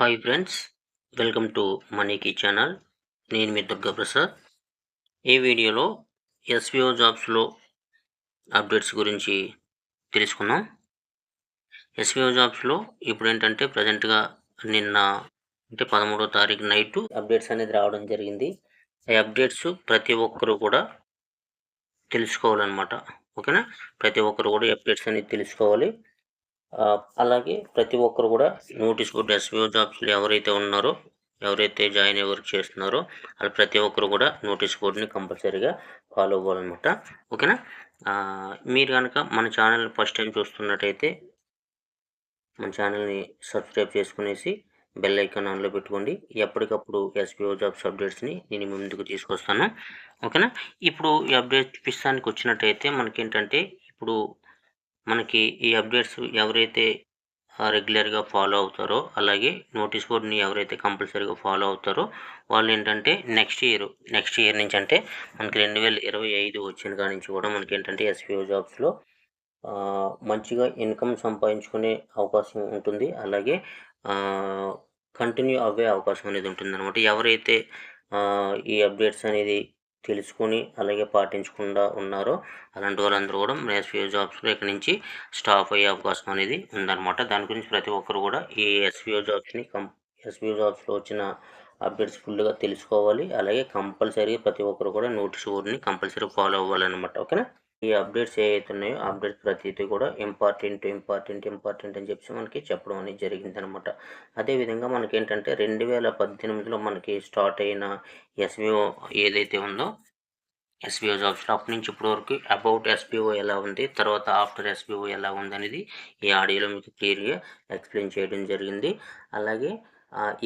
Hi friends, welcome to మనీకి channel. నేను మీ దుర్గా ప్రసాద్. ఈ వీడియోలో ఎస్విఓ జాబ్స్లో అప్డేట్స్ గురించి తెలుసుకుందాం. ఎస్విఓ జాబ్స్లో ఇప్పుడు ఏంటంటే ప్రజెంట్గా నిన్న అంటే 13వ తారీఖు నైట్ అప్డేట్స్ అనేది రావడం జరిగింది. ఈ అప్డేట్స్ ప్రతి ఒక్కరు కూడా తెలుసుకోవాలన్నమాట. ఓకేనా, ప్రతి ఒక్కరు కూడా అప్డేట్స్ అనేది తెలుసుకోవాలి. అలాగే ప్రతి ఒక్కరు కూడా నోటీస్ బోర్డు ఎస్విఓ జాబ్స్లో ఎవరైతే జాయిన్ అయ్యి వర్క్ చేస్తున్నారో వాళ్ళు ప్రతి ఒక్కరు కూడా నోటీస్ బోర్డుని కంపల్సరీగా ఫాలో అవ్వాలన్నమాట. ఓకేనా, మీరు కనుక మన ఛానల్ ఫస్ట్ టైం చూస్తున్నట్టయితే మన ఛానల్ని సబ్స్క్రైబ్ చేసుకునేసి బెల్ ఐకాన్ ఆన్లో పెట్టుకోండి. ఎప్పటికప్పుడు ఎస్విఓ జాబ్స్ అప్డేట్స్ని నేను ముందుకు తీసుకొస్తాను. ఓకేనా, ఇప్పుడు ఈ అప్డేట్ విషయానికి వచ్చినట్టయితే మనకేంటంటే ఇప్పుడు మనకి ఈ అప్డేట్స్ ఎవరైతే రెగ్యులర్గా ఫాలో అవుతారో, అలాగే నోటీస్ బోర్డ్ని ఎవరైతే కంపల్సరీగా ఫాలో అవుతారో వాళ్ళు ఏంటంటే నెక్స్ట్ ఇయర్ నుంచి అంటే మనకి 2025 వచ్చిన కాడి నుంచి కూడా మనకి ఏంటంటే ఎస్విఓ జాబ్స్లో మంచిగా ఇన్కమ్ సంపాదించుకునే అవకాశం ఉంటుంది. అలాగే కంటిన్యూ అవ్వే అవకాశం అనేది ఉంటుంది అనమాట. ఎవరైతే ఈ అప్డేట్స్ అనేది తెలుసుకొని అలాగే పాటించకుండా ఉన్నారో అలాంటి వాళ్ళందరూ కూడా ఎస్విఓ జాబ్స్లో ఇక్కడ నుంచి స్టాప్ అయ్యే అవకాశం అనేది ఉందన్నమాట. దాని గురించి ప్రతి ఒక్కరు కూడా ఈ ఎస్విఓ జాబ్స్లో వచ్చిన అప్డేట్స్ ఫుల్గా తెలుసుకోవాలి. అలాగే కంపల్సరీ ప్రతి ఒక్కరు కూడా నోటీస్ బోర్డుని కంపల్సరీ ఫాలో అవ్వాలన్నమాట. ఓకేనా, ఈ అప్డేట్స్ ఏవైతే ఉన్నాయో అప్డేట్స్ ప్రతిదీ కూడా ఇంపార్టెంట్ అని చెప్పి మనకి చెప్పడం అనేది జరిగిందనమాట. అదేవిధంగా మనకి ఏంటంటే 2018లో మనకి స్టార్ట్ అయిన ఎస్విఓ ఏదైతే ఉందో ఎస్విఓ జాబ్స్లో అప్పటి నుంచి ఇప్పటి వరకు అబౌట్ ఎస్విఓ ఎలా ఉంది, తర్వాత ఆఫ్టర్ ఎస్విఓ ఎలా ఉంది అనేది ఈ ఆడియోలో మీకు క్లియర్గా ఎక్స్ప్లెయిన్ చేయడం జరిగింది. అలాగే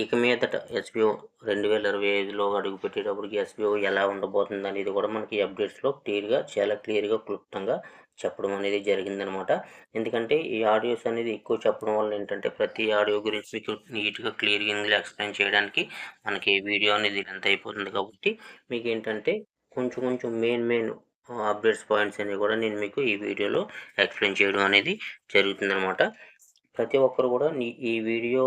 ఇక మీదట ఎస్విఓ 2025లో అడుగు పెట్టేటప్పటికి ఎస్విఓ ఎలా ఉండబోతుంది అనేది కూడా మనకి అప్డేట్స్లో చాలా క్లియర్గా క్లుప్తంగా చెప్పడం అనేది జరిగిందనమాట. ఎందుకంటే ఈ ఆడియోస్ అనేది ఎక్కువ చెప్పడం వల్ల ఏంటంటే ప్రతి ఆడియో గురించి మీకు నీట్గా క్లియర్గా ఇందులో ఎక్స్ప్లెయిన్ చేయడానికి మనకి వీడియో అనేది ఎంత అయిపోతుంది. కాబట్టి మీకు ఏంటంటే కొంచెం మెయిన్ అప్డేట్స్ పాయింట్స్ అనేవి కూడా నేను మీకు ఈ వీడియోలో ఎక్స్ప్లెయిన్ చేయడం అనేది జరుగుతుందనమాట. ప్రతి ఒక్కరు కూడా ఈ వీడియో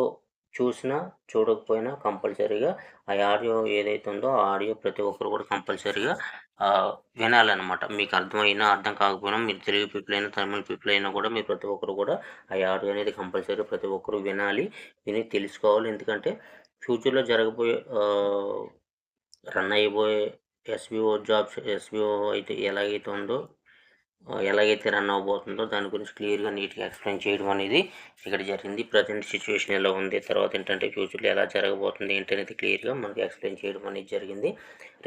చూసినా చూడకపోయినా కంపల్సరీగా ఆ ఆడియో ఏదైతే ఉందో ఆ ఆడియో ప్రతి ఒక్కరు కూడా కంపల్సరీగా వినాలన్నమాట. మీకు అర్థమైనా అర్థం కాకపోయినా మీరు తెలుగు పీపుల్ అయినా తమిళ పీపుల్ అయినా కూడా మీరు ప్రతి ఒక్కరు కూడా ఆ ఆడియో అనేది కంపల్సరీ ప్రతి ఒక్కరు విని తెలుసుకోవాలి. ఎందుకంటే ఫ్యూచర్లో జరగబోయే రన్ అయిపోయే ఎస్విఓ అయితే ఎలాగైతే రన్ అవ్వబోతుందో దాని గురించి క్లియర్గా నీట్గా ఎక్స్ప్లెయిన్ చేయడం అనేది ఇక్కడ జరిగింది. ప్రజెంట్ సిచ్యువేషన్ ఎలా ఉంది, తర్వాత ఏంటంటే ఫ్యూచర్లో ఎలా జరగబోతుంది ఏంటనేది క్లియర్గా మనకి ఎక్స్ప్లెయిన్ చేయడం అనేది జరిగింది.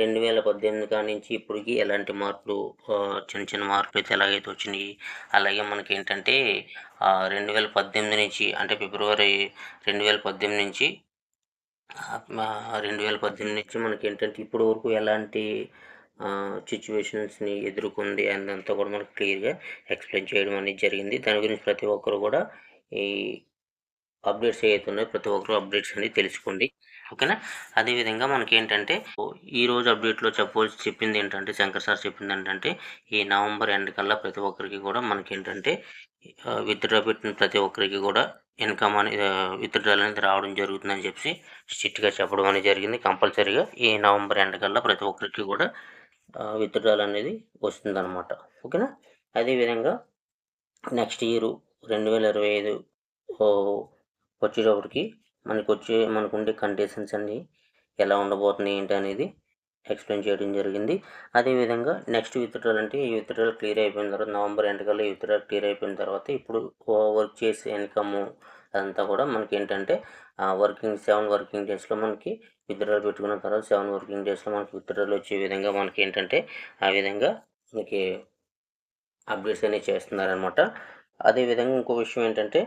2018 కాడి నుంచి ఇప్పటికి ఎలాంటి మార్పులు చిన్న మార్పులు అయితే ఎలాగైతే వచ్చినాయి, అలాగే మనకి ఏంటంటే 2018 నుంచి అంటే ఫిబ్రవరి 2018 నుంచి 2018 నుంచి మనకి ఏంటంటే ఇప్పటి వరకు ఎలాంటి సిచ్యువేషన్స్ని ఎదుర్కొంది అదంతా కూడా మనకు క్లియర్గా ఎక్స్ప్లెయిన్ చేయడం అనేది జరిగింది. దాని గురించి ప్రతి ఒక్కరు కూడా ఈ అప్డేట్స్ ఏవైతే ఉన్నాయో ప్రతి ఒక్కరు అప్డేట్స్ అనేది తెలుసుకోండి. ఓకేనా, అదేవిధంగా మనకి ఏంటంటే ఈరోజు అప్డేట్లో చెప్పింది ఏంటంటే శంకర్ సార్ చెప్పింది ఏంటంటే ఈ నవంబర్ ఎండ్ కల్లా ప్రతి ఒక్కరికి కూడా మనకి ఏంటంటే విత్డ్రా పెట్టిన ప్రతి ఒక్కరికి కూడా ఇన్కమ్ అనేది విత్డ్రాల్ అనేది రావడం జరుగుతుందని చెప్పి స్ట్రిక్ట్గా చెప్పడం అనేది జరిగింది. కంపల్సరీగా ఈ నవంబర్ ఎండ్ కల్లా ప్రతి ఒక్కరికి కూడా విత్డ్రాల్ అనేది వస్తుందన్నమాట. ఓకేనా, అదేవిధంగా నెక్స్ట్ ఇయర్ 2025 వచ్చేటప్పటికి మనకుండే కండిషన్స్ అన్నీ ఎలా ఉండబోతున్నాయి ఏంటి అనేది ఎక్స్ప్లెయిన్ చేయడం జరిగింది. అదేవిధంగా నెక్స్ట్ విత్డ్రాల్ అంటే ఈ విత్డ్రాల్ క్లియర్ అయిపోయిన తర్వాత నవంబర్ ఎండ్ కల్లా ఈ విత్డ్రాల్ క్లియర్ అయిపోయిన తర్వాత ఇప్పుడు వర్క్ చేసే ఇన్కమ్ అదంతా కూడా మనకి ఏంటంటే 7 వర్కింగ్ డేస్లో మనకి విత్డ్రాల్ పెట్టుకున్న తర్వాత 7 వర్కింగ్ డేస్లో మనకి విత్డ్రాల్ వచ్చే విధంగా మనకి ఏంటంటే ఆ విధంగా మనకి అప్డేట్స్ అనేవి చేస్తున్నారనమాట. అదేవిధంగా ఇంకో విషయం ఏంటంటే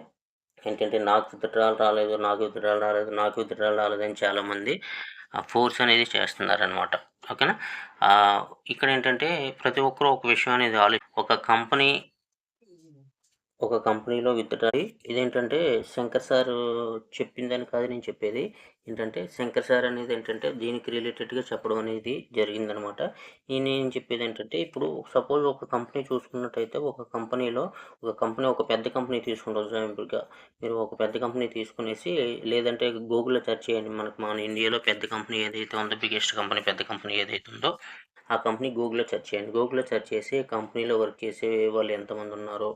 నాకు విత్డ్రాల్ రాలేదని చాలామంది ఫోర్స్ అనేది చేస్తున్నారనమాట. ఓకేనా, ఇక్కడ ఏంటంటే ప్రతి ఒక్కరు ఒక విషయం అనేది ఒక కంపెనీ ఒక కంపెనీలో విత్‌డ్రా ఇదేంటంటే శంకర్ సారు చెప్పిందని కాదు నేను చెప్పేది. ఏంటంటే శంకర్ సార్ అనేది ఏంటంటే దీనికి రిలేటెడ్‌గా చెప్పడం అనేది జరిగిందనమాట. నేను చెప్పేదేంటంటే ఇప్పుడు సపోజ్ ఒక కంపెనీ చూసుకున్నట్టయితే ఒక పెద్ద కంపెనీ తీసుకుంటాం ఎగ్జాంపుల్‌గా. మీరు ఒక పెద్ద కంపెనీ తీసుకునేసి లేదంటే గూగుల్‌లో సెర్చ్ చేయండి. మన ఇండియాలో పెద్ద కంపెనీ ఏదైతే ఉందో బిగ్గెస్ట్ కంపెనీ పెద్ద కంపెనీ ఏదైతే ఉందో ఆ కంపెనీ గూగుల్‌లో సెర్చ్ చేయండి. గూగుల్‌లో సెర్చ్ చేసి కంపెనీలో వర్క్ చేసే వాళ్ళు ఎంతమందున్నారో,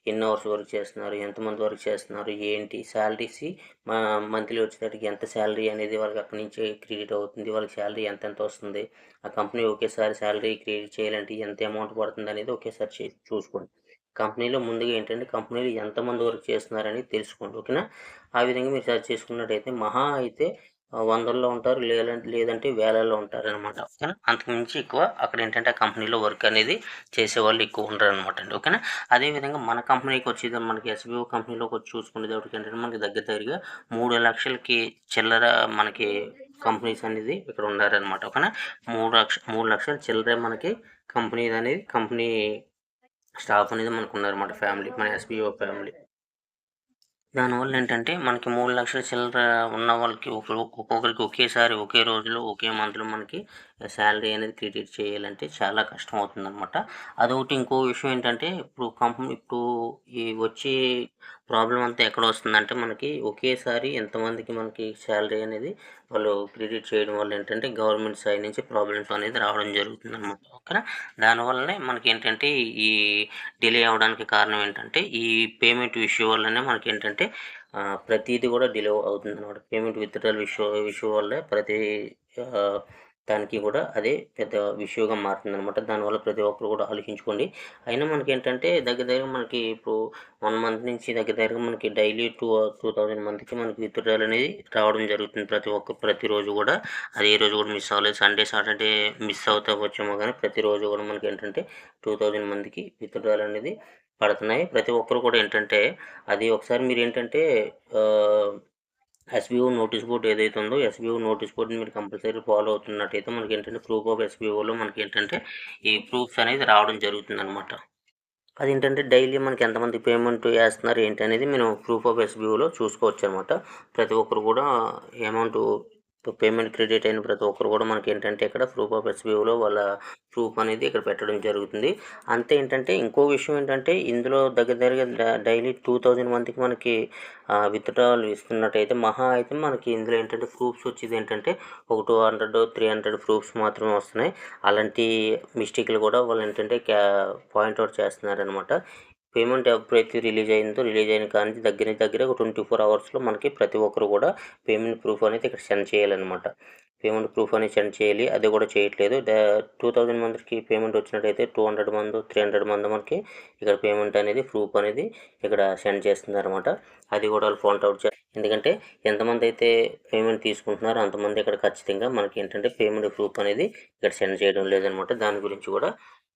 ఎన్ని అవర్స్ వర్క్ చేస్తున్నారు, ఎంతమంది వర్క్ చేస్తున్నారు, ఏంటి సాలరీస్ మంత్లీ వచ్చేటప్పటికి ఎంత సాలరీ అనేది వాళ్ళకి అక్కడి నుంచే క్రెడిట్ అవుతుంది. వాళ్ళకి సాలరీ ఎంతెంత వస్తుంది. ఆ కంపెనీ ఒకేసారి సాలరీ క్రెడిట్ చేయాలంటే ఎంత అమౌంట్ పడుతుందనేది ఒకేసారి చూసుకోండి. కంపెనీలో ముందుగా ఏంటంటే కంపెనీలో ఎంతమంది వర్క్ చేస్తున్నారనేది తెలుసుకోండి. ఓకేనా? ఆ విధంగా మీరు సెర్చ్ చేసుకున్నట్టయితే మహా అయితే వందల్లో ఉంటారు. లేదంటే వేలల్లో ఉంటారనమాట. ఓకేనా? అంతకు మించి ఎక్కువ అక్కడేంటంటే ఆ కంపెనీలో వర్క్ అనేది చేసేవాళ్ళు ఎక్కువ ఉండరనమాట అండి. ఓకేనా? అదే విధంగా మన కంపెనీకి వచ్చేది మనకి ఎస్‌బీఓ కంపెనీలోకి చూసుకునేటప్పటికి మనకి దగ్గరగా 3,00,000కి చిల్లర మనకి కంపెనీస్ అనేది ఇక్కడ ఉన్నారనమాట. ఓకేనా? 3,00,000 చిల్లరే మనకి కంపెనీ స్టాఫ్ అనేది మనకున్నారన్నమాట ఫ్యామిలీ. మన ఎస్‌బీఓ ఫ్యామిలీ. దానివల్ల ఏంటంటే మనకి 3,00,000 చిల్లర ఉన్న వాళ్ళకి ఒక్కొక్కరికి ఒకేసారి ఒకే రోజులో ఒకే మంత్‌లో మనకి సాలరీ అనేది క్రెడిట్ చేయాలంటే చాలా కష్టం అవుతుందనమాట. అదొకటి ఇంకో విషయం ఏంటంటే ఇప్పుడు ఈ వచ్చే ప్రాబ్లమ్ అంతా ఎక్కడొస్తుందంటే మనకి ఒకేసారి ఎంతమందికి మనకి సాలరీ అనేది వాళ్ళు క్రెడిట్ చేయడం వల్ల ఏంటంటే గవర్నమెంట్ సైడ్ నుంచి ప్రాబ్లమ్స్ అనేది రావడం జరుగుతుందనమాట. ఓకేనా? దానివల్లనే మనకేంటంటే ఈ డిలే అవ్వడానికి కారణం ఏంటంటే ఈ పేమెంట్ ఇష్యూ వల్లనే మనకేంటంటే ప్రతీది కూడా డిలే అవుతుందనమాట. పేమెంట్ విత్‌డ్రాయల్ ఇష్యూ వల్లే ఆహ్, దానికి కూడా అదే పెద్ద ఇష్యూగా మారుతుందనమాట. దానివల్ల ప్రతి ఒక్కరు కూడా ఆలోచించుకోండి. అయినా మనకేంటంటే మనకి ఇప్పుడు 1 మంత్ నుంచి మనకి డైలీ 2,000 మందికి మనకి విత్‌డ్రాయల్ అనేది రావడం జరుగుతుంది. ప్రతిరోజు కూడా. అది ఏ రోజు కూడా మిస్ అవ్వలేదు. సండే, సాటర్డే మిస్ అవుతా వచ్చేమో కానీ ప్రతిరోజు కూడా మనకేంటంటే 2,000 మందికి విత్‌డ్రాయల్ అనేది పడుతున్నాయి. ప్రతి ఒక్కరు కూడా ఏంటంటే అది ఒకసారి మీరేంటంటే ఆహ్, ఎస్‌బీఓ నోటీస్ బోర్డ్ ఏదైతే ఉందో ఎస్‌బీఓ నోటీస్ బోర్డ్‌ని మీరు కంపల్సరీ ఫాలో అవుతున్నట్టయితే మనకేంటంటే ప్రూఫ్ ఆఫ్ ఎస్‌బీఓలో మనకేంటంటే ఈ ప్రూఫ్స్ అనేది రావడం జరుగుతుందనమాట. అదేంటంటే డైలీ మనకి ఎంతమంది పేమెంట్ ఏస్తున్నారు ఏంటి అనేది మనం ప్రూఫ్ ఆఫ్ ఎస్‌బీఓలో చూసుకోవచ్చనమాట. ప్రతి ఒక్కరు కూడా అమౌంటు పేమెంట్ క్రెడిట్ అయిన ప్రతి ఒక్కరు కూడా మనకేంటంటే ఇక్కడ ప్రూఫ్ ఆఫ్ ఎస్‌బీఓలో వాళ్ళ ప్రూఫ్ అనేది ఇక్కడ పెట్టడం జరుగుతుంది. అంతే ఏంటంటే ఇంకో విషయం ఏంటంటే ఇందులో దగ్గరగా డైలీ 2,000 మందికి మనకి విత్‌డ్రావల్ ఇస్తున్నట్టయితే మహా అయితే మనకి ఇందులో ఏంటంటే ప్రూఫ్స్ వచ్చేదేంటంటే ఒక 200, 300 ప్రూఫ్స్ మాత్రమే వస్తున్నాయి. అలాంటి మిస్టేక్‌లు కూడా వాళ్ళేంటంటే పాయింట్ ఔట్ చేస్తున్నారనమాట. పేమెంట్ ఎప్పుడైతే రిలీజ్ అయిన కానుంచి దగ్గర ఒక 24 అవర్స్‌లో మనకి ప్రతి ఒక్కరు కూడా పేమెంట్ ప్రూఫ్ అనేది ఇక్కడ సెండ్ చేయాలనమాట. పేమెంట్ ప్రూఫ్ అనేది సెండ్ చేయాలి. అది కూడా చేయట్లేదు. 2,000 మందికి పేమెంట్ వచ్చినట్టయితే 200 మందో, 300 మందో మనకి ఇక్కడ పేమెంట్ అనేది ప్రూఫ్ అనేది ఇక్కడ సెండ్ చేస్తున్నారనమాట. అది కూడా వాళ్ళు పాయింట్ ఔట్ ఎందుకంటే ఎంతమందైతే పేమెంట్ తీసుకుంటున్నారో అంతమంది ఇక్కడ ఖచ్చితంగా మనకేంటంటే పేమెంట్ ప్రూఫ్ అనేది ఇక్కడ సెండ్ చేయడం లేదనమాట. దాని గురించి కూడా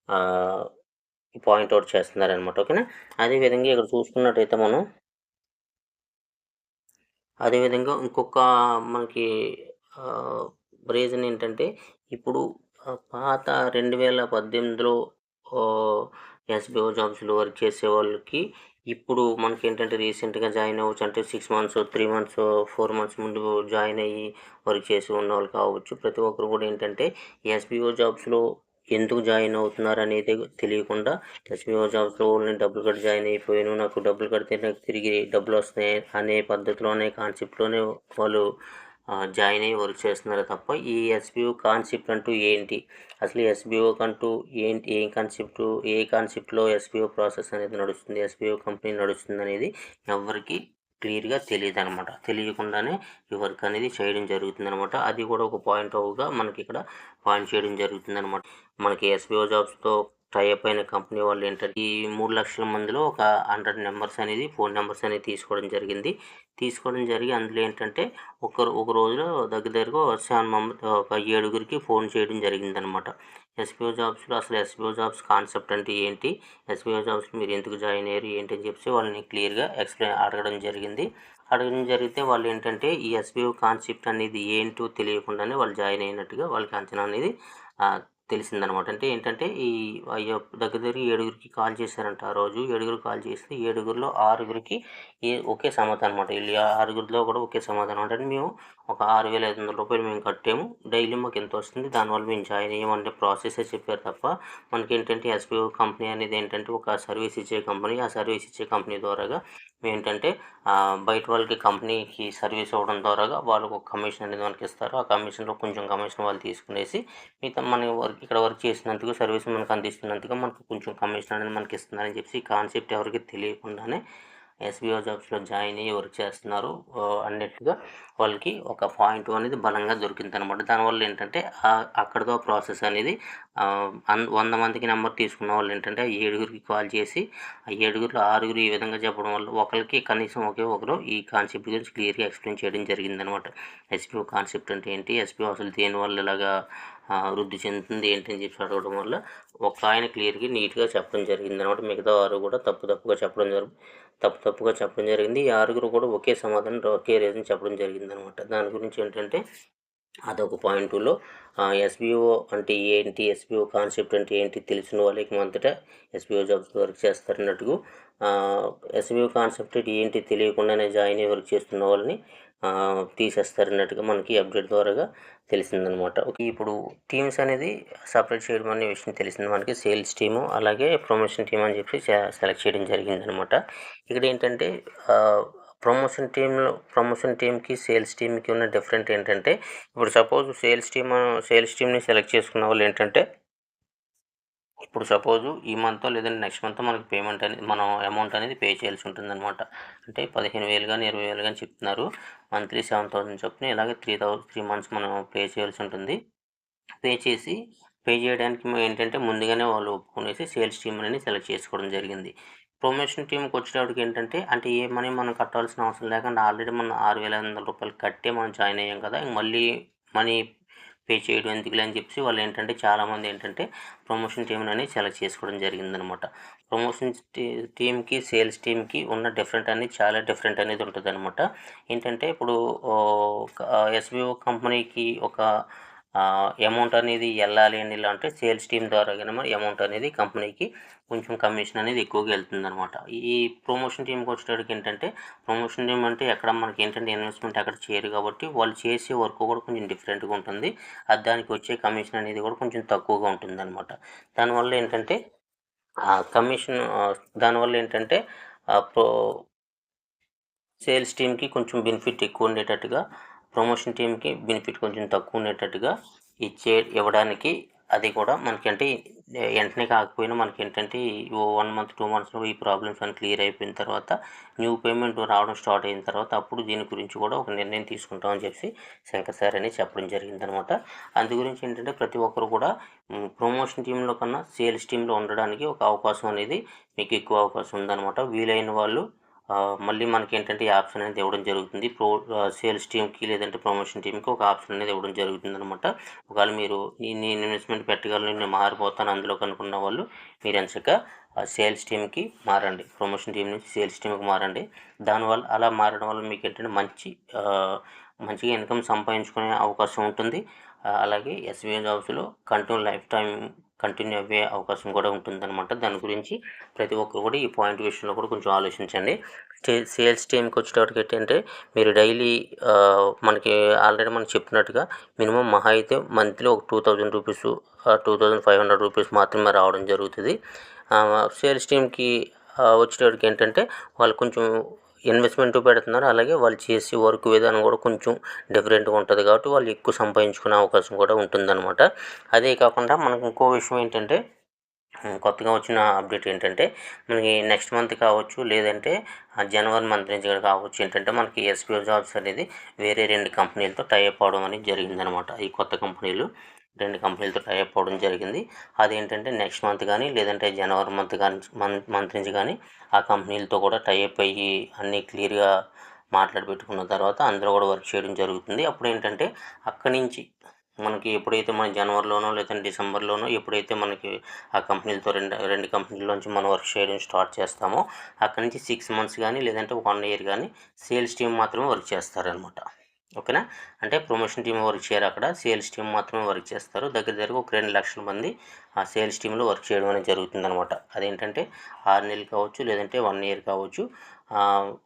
ఆహ్, పాయింట్ ఔట్ చేస్తున్నారనమాట. ఓకేనా? అదే విధంగా ఇక్కడ చూసుకున్నట్టయితే మనం అదేవిధంగా ఇంకొక మనకి ఆహ్, రీజన్ ఏంటంటే ఇప్పుడు పాత 2018లో ఆహ్, ఎస్‌బీఓ జాబ్స్‌లో వర్క్ చేసేవాళ్ళకి ఇప్పుడు మనకేంటంటే రీసెంట్‌గా జాయిన్ అవ్వచ్చు. అంటే 6 మంత్స్, 3 మంత్స్, 4 మంత్స్ ముందు జాయిన్ అయ్యి వర్క్ చేసి ఉన్నవాళ్ళు కావచ్చు. ప్రతి ఒక్కరు కూడా ఏంటంటే ఎస్‌బీఓ జాబ్స్‌లో ఎందుకు జాయిన్ అవుతున్నారనేది తెలియకుండా ఎస్‌బీఓ జాబ్స్‌లో ఓన్లీ డబ్బులు కట్టి జాయిన్ అయిపోయాను. నాకు డబ్బులు కడితే నాకు తిరిగి డబ్బులొస్తున్నాయి అనే పద్ధతిలోనే కాన్సెప్ట్‌లోనే వాళ్ళు జాయిన్ అయ్యి వర్క్ చేస్తున్నారు తప్ప, ఈ ఎస్‌బీఓ కాన్సెప్ట్ అంటూ ఏంటి? అసలు ఎస్‌బీఓకంటూ ఏంటి? ఏ కాన్సెప్ట్‌లో ఎస్‌బీఓ ప్రాసెస్ అనేది నడుస్తుంది? ఎస్‌బీఓ కంపెనీ నడుస్తుందనేది ఎవ్వరికీ క్లియర్‌గా తెలీదనమాట. తెలియకుండానే ఈ వర్క్ అనేది చేయడం జరుగుతుందనమాట. అది కూడా ఒక పాయింట్ ఔట్‌గా మనకిక్కడ పాయింట్ చేయడం జరుగుతుందనమాట. మనకి ఎస్‌బీఓ జాబ్స్‌తో టై అప్ అయిన కంపెనీ వాళ్ళు ఏంటంటే ఈ 3,00,000 మందిలో ఒక 100 నంబర్స్ అనేది ఫోన్ నంబర్స్ అనేది తీసుకోవడం జరిగింది. అందులో ఏంటంటే ఒక రోజులో దగ్గరగా ఒక 7గురికి ఫోన్ చేయడం జరిగిందనమాట. ఎస్‌బీఓ జాబ్స్ కాన్సెప్ట్ అంటే ఏంటి? ఎస్‌బీఓ జాబ్స్‌లో మీరు ఎందుకు జాయిన్ అయ్యారు? ఏంటి అని చెప్పేసి వాళ్ళని క్లియర్‌గా అడగడం జరిగింది. అడగడం జరిగితే వాళ్ళు ఏంటంటే ఈ ఎస్‌బీఓ కాన్సెప్ట్ అనేది ఏంటో తెలియకుండానే వాళ్ళు జాయిన్ అయినట్టుగా వాళ్ళకి అంచనా అనేది తెలిసిందనమాట. అంటే ఏంటంటే దగ్గర దగ్గర 7కి కాల్ చేశారంట ఆ రోజు. 7 కాల్ చేస్తే 7లో 6కి ఒకే సమాధానం అనమాట. వీళ్ళు 6లో కూడా ఒకే సమాధానం. అంటే మేము ఒక రూ. 6,500 మేము కట్టాము. డైలీ మాకు ఎంత వస్తుంది, దానివల్ల మేము జాయిన్ అయ్యామంటే ప్రాసెసే చెప్పారు తప్ప మనకేంటంటే ఎస్‌బీఓ కంపెనీ అనేది ఏంటంటే ఒక సర్వీస్ ఇచ్చే కంపెనీ. ఆ సర్వీస్ ఇచ్చే కంపెనీ ద్వారాగా మేమేంటంటే బయట వాళ్ళకి కంపెనీకి సర్వీస్ ఇవ్వడం ద్వారాగా వాళ్ళకు ఒక కమిషన్ అనేది మనకిస్తారు. ఆ కమిషన్‌లో కొంచెం కమిషన్ వాళ్ళు తీసుకునేసి మిగతా మన ఇక్కడ వర్క్ చేసినందుకు సర్వీస్ మనకు అందిస్తున్నందుకు మనకు కొంచెం కమిషన్ అనేది మనకి ఇస్తున్నారని చెప్పి ఈ కాన్సెప్ట్ ఎవరికీ తెలియకుండానే ఎస్‌బీఓ జాబ్స్‌లో జాయిన్ అయ్యి వర్క్ చేస్తున్నారు అన్నట్టుగా వాళ్ళకి ఒక పాయింట్ అనేది బలంగా దొరికిందనమాట. దానివల్ల ఏంటంటే అక్కడితో ప్రాసెస్ అనేది 100 మందికి నెంబర్ తీసుకున్న వాళ్ళు ఏంటంటే 7కి కాల్ చేసి ఆ 7లో 6 ఈ విధంగా చెప్పడం వల్ల ఒకరికి కనీసం ఒకే ఒకరు ఈ కాన్సెప్ట్ గురించి క్లియర్గా ఎక్స్ప్లెయిన్ చేయడం జరిగిందనమాట. ఎస్‌బీఓ కాన్సెప్ట్ అంటే ఏంటి, ఎస్‌బీఓ అసలు దేనివల్ల ఇలాగా వృద్ధి చెందుతుంది ఏంటి అని చెప్పి అడగడం వల్ల ఒక ఆయన క్లియర్గా నీట్గా చెప్పడం జరిగిందనమాట. మిగతా వారు కూడా తప్పుగా చెప్పడం జరిగింది. ఈ 6 కూడా ఒకే సమాధానం ఒకే రీజన్ చెప్పడం జరిగిందనమాట. దాని గురించి ఏంటంటే అదొక పాయింట్ 2లో ఎస్‌బీఓ అంటే ఏంటి, ఎస్‌బీఓ కాన్సెప్ట్ అంటే ఏంటి తెలిసిన వాళ్ళకి మొదట ఎస్‌బీఓ జాబ్స్ వర్క్ చేస్తారన్నట్టుగా ఎస్‌బీఓ కాన్సెప్ట్ ఏంటి తెలియకుండానే జాయిన్ అయ్యి వర్క్ చేస్తున్న వాళ్ళని తీసేస్తారన్నట్టుగా మనకి అప్డేట్ ద్వారాగా తెలిసిందనమాట. ఇప్పుడు టీమ్స్ అనేది సపరేట్ చేయడం అనే విషయం తెలిసింది మనకి. సేల్స్ టీము అలాగే ప్రమోషన్ టీమ్ అని చెప్పి సెలెక్ట్ చేయడం జరిగిందనమాట. ఇక్కడ ఏంటంటే ప్రమోషన్ టీమ్‌కి సేల్స్ టీమ్‌కి ఉన్న డిఫరెంట్ ఏంటంటే ఇప్పుడు సపోజ్ సేల్స్ టీమ్‌ని సెలెక్ట్ చేసుకున్న వాళ్ళు ఏంటంటే ఇప్పుడు సపోజు ఈ మంతో లేదంటే నెక్స్ట్ మంత్ మనకి పేమెంట్ అనేది మనం అమౌంట్ అనేది పే చేయాల్సి ఉంటుందన్నమాట. అంటే 15,000 కానీ 20,000 కానీ చెప్తున్నారు. మంత్లీ 7,000 చొప్పున ఇలాగే 3 మంత్స్ మనం పే చేయాల్సి ఉంటుంది. పే చేయడానికి ఏంటంటే ముందుగానే వాళ్ళు ఒప్పుకునేసి సేల్స్ టీమ్ అనేది సెలెక్ట్ చేసుకోవడం జరిగింది. ప్రమోషన్ టీమ్‌కి వచ్చేటప్పటికి ఏంటంటే అంటే ఏ మనీ మనం కట్టాల్సిన అవసరం లేకుండా ఆల్రెడీ మనం రూ. 6,500 కట్టే మనం జాయిన్ అయ్యాం కదా! మళ్ళీ మనీ పే చేయడం ఎందుకులే అని చెప్పి వాళ్ళు ఏంటంటే చాలామంది ఏంటంటే ప్రమోషన్ టీమ్‌ని సెలెక్ట్ చేసుకోవడం జరిగిందనమాట. ప్రమోషన్ టీమ్‌కి సేల్స్ టీమ్‌కి ఉన్న డిఫరెంట్ అనేది చాలా డిఫరెంట్ అనేది ఉంటుందనమాట. ఏంటంటే ఇప్పుడు ఎస్‌బీఓ కంపెనీకి ఒక అమౌంట్ అనేది వెళ్ళాలి అని ఇలా అంటే సేల్స్ టీమ్ ద్వారా గనక అమౌంట్ అనేది కంపెనీకి కొంచెం కమిషన్ అనేది ఎక్కువగా వెళ్తుందనమాట. ఈ ప్రమోషన్ టీమ్‌కి వచ్చేటప్పటికి ఏంటంటే ప్రమోషన్ టీమ్ అంటే ఎక్కడ మనకి ఏంటంటే ఇన్వెస్ట్మెంట్ అక్కడ చేయరు కాబట్టి వాళ్ళు చేసే వర్క్ కూడా కొంచెం డిఫరెంట్గా ఉంటుంది. దానికి వచ్చే కమిషన్ అనేది కూడా కొంచెం తక్కువగా ఉంటుందన్నమాట. దానివల్ల ఏంటంటే దానివల్ల ఏంటంటే ప్రో సేల్స్ టీమ్‌కి కొంచెం బెనిఫిట్ ఎక్కువ ఉండేటట్టుగా, ప్రమోషన్ టీమ్‌కి బెనిఫిట్ కొంచెం తక్కువ ఉండేటట్టుగా ఇవ్వడానికి అది కూడా మనకంటే వెంటనే కాకపోయినా మనకేంటంటే 1 మంత్ 2 మంత్స్‌లో ఈ ప్రాబ్లమ్స్ అన్నీ క్లియర్ అయిపోయిన తర్వాత న్యూ పేమెంట్ రావడం స్టార్ట్ అయిన తర్వాత అప్పుడు దీని గురించి కూడా ఒక నిర్ణయం తీసుకుంటామని చెప్పి శంకర్ సార్ అనేది చెప్పడం జరిగిందనమాట. అందు గురించి ఏంటంటే ప్రతి ఒక్కరు కూడా ప్రమోషన్ టీమ్‌లో కన్నా సేల్స్ టీమ్‌లో ఉండడానికి ఒక అవకాశం అనేది మీకు ఎక్కువ అవకాశం ఉందనమాట. వీలైన వాళ్ళు మళ్ళీ మనకేంటంటే ఈ ఆప్షన్ అనేది ఇవ్వడం జరుగుతుంది. సేల్స్ టీమ్‌కి లేదంటే ప్రమోషన్ టీమ్‌కి ఒక ఆప్షన్ అనేది ఇవ్వడం జరుగుతుందనమాట. ఒకవేళ మీరు నేను ఇన్వెస్ట్మెంట్ పెట్టగలను, నేను మారిపోతాను అందులోకి అనుకున్న వాళ్ళు మీరు ఎంచక్కా సేల్స్ టీమ్‌కి మారండి. ప్రమోషన్ టీమ్ నుంచి సేల్స్ టీమ్‌కి మారండి. దానివల్ల అలా మారడం వల్ల మీకేంటంటే మంచిగా ఇన్కమ్ సంపాదించుకునే అవకాశం ఉంటుంది. అలాగే ఎస్‌బీఐ జాబ్స్‌లో లైఫ్ టైమ్ కంటిన్యూ అయ్యే అవకాశం కూడా ఉంటుందన్నమాట. దాని గురించి ప్రతి ఒక్కరు కూడా ఈ పాయింట్ విషయంలో కూడా కొంచెం ఆలోచించండి. సేల్స్ టీమ్‌కి వచ్చేటప్పటికి ఏంటంటే మీరు డైలీ మనకి ఆల్రెడీ మనం చెప్పినట్టుగా మినిమం మహా అయితే మంత్లీ ఒక రూ. 2,500 మాత్రమే రావడం జరుగుతుంది. సేల్స్ టీమ్‌కి వచ్చేటప్పటికి ఏంటంటే వాళ్ళు కొంచెం ఇన్వెస్ట్మెంట్ పెడుతున్నారు. అలాగే వాళ్ళు చేసే వర్క్ విధానం కూడా కొంచెం డిఫరెంట్‌గా ఉంటుంది కాబట్టి వాళ్ళు ఎక్కువ సంపాదించుకునే అవకాశం కూడా ఉంటుందన్నమాట. అదే కాకుండా మనకు ఇంకో విషయం ఏంటంటే కొత్తగా వచ్చిన అప్డేట్ ఏంటంటే మనకి నెక్స్ట్ మంత్ కావచ్చు లేదంటే జనవరి మంత్ నుంచి కూడా కావచ్చు ఏంటంటే మనకి ఎస్‌బీఓ జాబ్స్ అనేది వేరే 2 కంపెనీలతో టై అప్ అవ్వడం అనేది జరిగిందనమాట. ఈ కొత్త కంపెనీలు 2 కంపెనీలతో టై అప్ అవ్వడం జరిగింది. అదేంటంటే నెక్స్ట్ మంత్ కానీ లేదంటే జనవరి మంత్ నుంచి కానీ ఆ కంపెనీలతో కూడా టై అప్ అయ్యి అన్నీ క్లియర్‌గా మాట్లాడి పెట్టుకున్న తర్వాత అందులో కూడా వర్క్ చేయడం జరుగుతుంది. అప్పుడేంటంటే అక్కడి నుంచి మనకి ఎప్పుడైతే మన జనవరిలోనో లేదంటే డిసెంబర్‌లోనో ఎప్పుడైతే మనకి ఆ కంపెనీలతో 2 కంపెనీల్లోంచి మనం వర్క్ చేయడం స్టార్ట్ చేస్తామో అక్కడి నుంచి 6 మంత్స్ కానీ లేదంటే 1 ఇయర్ కానీ సేల్స్ టీమ్ మాత్రమే వర్క్ చేస్తారనమాట. ఓకేనా. అంటే ప్రమోషన్ టీమ్ వర్క్ చేయరు, అక్కడ సేల్స్ టీమ్ మాత్రమే వర్క్ చేస్తారు. దగ్గర ఒక 2 లక్షల మంది ఆ సేల్స్ టీంలో వర్క్ చేయడం అనేది జరుగుతుందనమాట. అదేంటంటే 6 నెలలు కావచ్చు, లేదంటే 1 ఇయర్ కావచ్చు.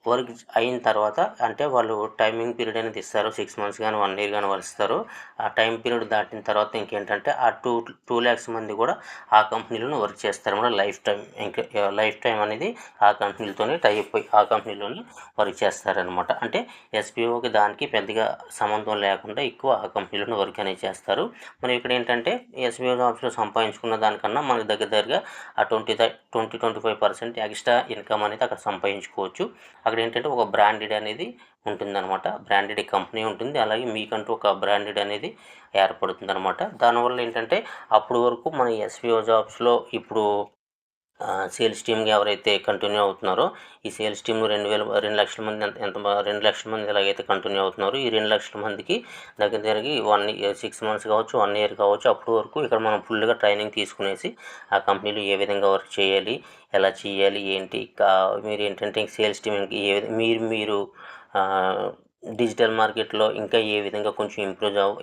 వర్క్ అయిన తర్వాత అంటే వాళ్ళు టైమింగ్ పీరియడ్ అనేది ఇస్తారు. 6 మంత్స్ కానీ 1 ఇయర్ కానీ వాళ్ళు ఇస్తారు. ఆ టైం పీరియడ్ దాటిన తర్వాత ఇంకేంటంటే ఆ 2 lakhs మంది కూడా ఆ కంపెనీలోనే వర్క్ చేస్తారన్నమాట. లైఫ్ టైం, ఇంకా లైఫ్ టైం అనేది ఆ కంపెనీలతోనే టై అయిపోయి ఆ కంపెనీలోనే వర్క్ చేస్తారనమాట. అంటే ఎస్పీఓకి దానికి పెద్దగా సంబంధం లేకుండా ఎక్కువ ఆ కంపెనీలోనే వర్క్ అనేది చేస్తారు. మరి ఇక్కడ ఏంటంటే ఎస్బీఓ జాబ్స్లో సంపాదించుకున్న దానికన్నా మనకు దగ్గరగా ఆ 25% ఎక్స్ట్రా ఇన్కమ్ అనేది అక్కడ సంపాదించుకోవచ్చు. అక్కడ ఏంటంటే ఒక బ్రాండెడ్ అనేది ఉంటుందన్నమాట. బ్రాండెడ్ కంపెనీ ఉంటుంది, అలాగే మీకంటూ ఒక బ్రాండెడ్ అనేది ఏర్పడుతుందన్నమాట. దానివల్ల ఏంటంటే అప్పటి వరకు మన ఎస్బీఓ జాబ్స్లో ఇప్పుడు సేల్స్ టీమ్‌గా ఎవరైతే కంటిన్యూ అవుతున్నారో, ఈ సేల్స్ టీమ్‌లో 2 లక్షల మంది 2 లక్షల మంది ఎలాగైతే కంటిన్యూ అవుతున్నారో, ఈ 2 లక్షల మందికి దగ్గరకి 6 మంత్స్ కావచ్చు, 1 ఇయర్ కావచ్చు, అప్పటి వరకు ఇక్కడ మనం ఫుల్‌గా ట్రైనింగ్ తీసుకునేసి ఆ కంపెనీలో ఏ విధంగా వర్క్ చేయాలి, ఎలా చేయాలి, ఏంటి మీరేంటంటే సేల్స్ టీమ్ మీరు డిజిటల్ మార్కెట్లో ఇంకా ఏ విధంగా కొంచెం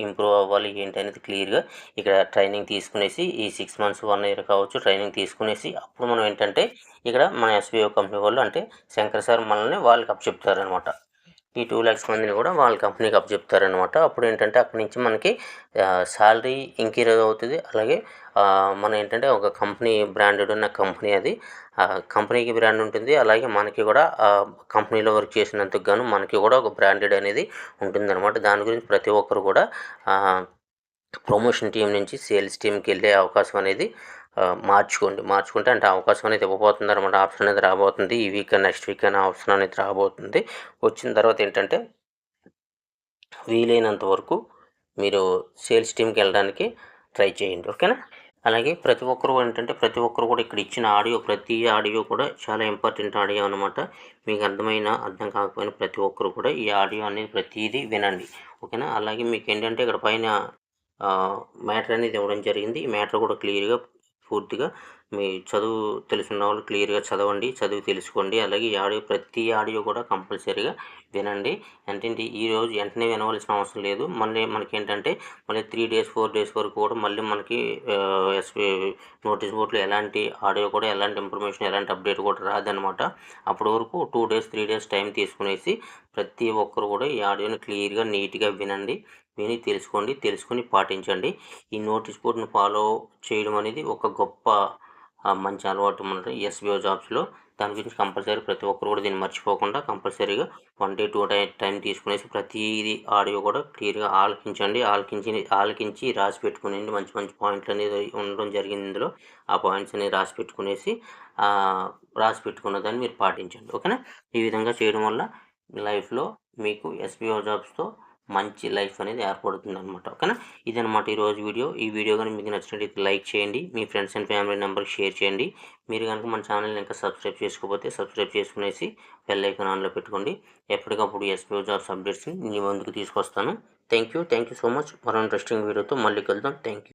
ఇంప్రూవ్ అవ్వాలి ఏంటి అనేది క్లియర్‌గా ఇక్కడ ట్రైనింగ్ తీసుకునేసి ఈ 6 మంత్స్, 1 ఇయర్ కావచ్చు ట్రైనింగ్ తీసుకునేసి అప్పుడు మనం ఏంటంటే ఇక్కడ మన ఎస్బీఓ కంపెనీ వాళ్ళు అంటే శంకర్ సార్ మనల్ని వాళ్ళకి అప్పచెప్తారనమాట. ఈ 2 lakhs మందిని కూడా వాళ్ళ కంపెనీకి అప్పచెప్తారనమాట. అప్పుడు ఏంటంటే అక్కడి నుంచి మనకి శాలరీ ఇంక్రీజ్ అవుతుంది. అలాగే మనం ఏంటంటే ఒక కంపెనీ బ్రాండెడ్ ఉన్న కంపెనీ అది. కంపెనీకి బ్రాండ్ ఉంటుంది. అలాగే మనకి కూడా కంపెనీలో వర్క్ చేసినందుకు గాను మనకి కూడా ఒక బ్రాండెడ్ అనేది ఉంటుందన్నమాట. దాని గురించి ప్రతి ఒక్కరు కూడా ప్రమోషన్ టీం నుంచి సేల్స్ టీమ్‌కి వెళ్ళే అవకాశం అనేది మార్చుకుంటే అంటే అవకాశం అనేది ఇవ్వబోతుందన్నమాట. ఆప్షన్ అనేది రాబోతుంది. ఈ వీక్ నెక్స్ట్ వీక్ అనే ఆప్షన్ అనేది రాబోతుంది. వచ్చిన తర్వాత ఏంటంటే వీలైనంత వరకు మీరు సేల్స్ టీమ్‌కి వెళ్ళడానికి ట్రై చేయండి. ఓకేనా. అలాగే ప్రతి ఒక్కరు కూడా ఇక్కడ ఇచ్చిన ప్రతి ఆడియో కూడా చాలా ఇంపార్టెంట్ ఆడియో అనమాట. మీకు అర్థం కాకపోయినా ప్రతి ఒక్కరు కూడా ఈ ఆడియో అనేది ప్రతీదీ వినండి. ఓకేనా. అలాగే మీకు ఏంటంటే ఇక్కడ పైన మ్యాటర్ అనేది ఇవ్వడం జరిగింది. ఈ మ్యాటర్ కూడా క్లియర్‌గా పూర్తిగా మీ చదువు తెలుసున్న వాళ్ళు క్లియర్‌గా చదవండి, చదివి తెలుసుకోండి. అలాగే ప్రతి ఆడియో కూడా కంపల్సరీగా వినండి. ఏంటంటే ఈరోజు వెంటనే వినవలసిన అవసరం లేదు. మనకేంటంటే మళ్ళీ 3 days 4 days వరకు కూడా మళ్ళీ మనకి ఎస్‌పీ నోటీస్ బోర్డ్‌లో ఎలాంటి ఆడియో కూడా ఎలాంటి ఇన్ఫర్మేషన్ ఎలాంటి అప్డేట్ కూడా రాదనమాట. అప్పటి వరకు 2 days 3 days టైం తీసుకునేసి ప్రతి ఒక్కరు కూడా ఈ ఆడియోని క్లియర్‌గా నీట్‌గా విని తెలుసుకొని పాటించండి. ఈ నోటీస్ బోర్డ్‌ని ఫాలో చేయడం అనేది ఒక గొప్ప మంచి అలవాటు మన ఎస్బీఓ జాబ్స్‌లో. దాని గురించి కంపల్సరీ ప్రతి ఒక్కరు కూడా దీన్ని మర్చిపోకుండా కంపల్సరీగా 1 day 2 టైం తీసుకునేసి ప్రతీది ఆడియో కూడా క్లియర్‌గా ఆలకించి రాసి పెట్టుకునేయండి. మంచి మంచి పాయింట్లు అనేది ఉండడం జరిగింది ఇందులో. ఆ పాయింట్స్ అనేవి రాసి పెట్టుకున్న దాన్ని మీరు పాటించండి. ఓకేనా. ఈ విధంగా చేయడం వల్ల లైఫ్‌లో మీకు ఎస్బీఓ జాబ్స్‌తో మంచి లైఫ్ అనేది ఏర్పడుతుందనమాట. ఓకేనా. ఇదనమాట ఈరోజు వీడియో. ఈ వీడియో కనుక మీకు నచ్చినట్లయితే లైక్ చేయండి. మీ ఫ్రెండ్స్ అండ్ ఫ్యామిలీ మెంబర్కి షేర్ చేయండి. మీరు కనుక మన ఛానల్ని ఇంకా సబ్స్క్రైబ్ చేసుకోకపోతే సబ్స్క్రైబ్ చేసుకునేసి బెల్ ఐకాన్ ఆన్లో పెట్టుకోండి. ఎప్పటికప్పుడు ఎస్బీఓ జాబ్స్ అప్డేట్స్ని మీ ముందుకు తీసుకొస్తాను. Thank you so much. మరో ఇంట్రెస్టింగ్ వీడియోతో మళ్ళీ కలుద్దాం. Thank you.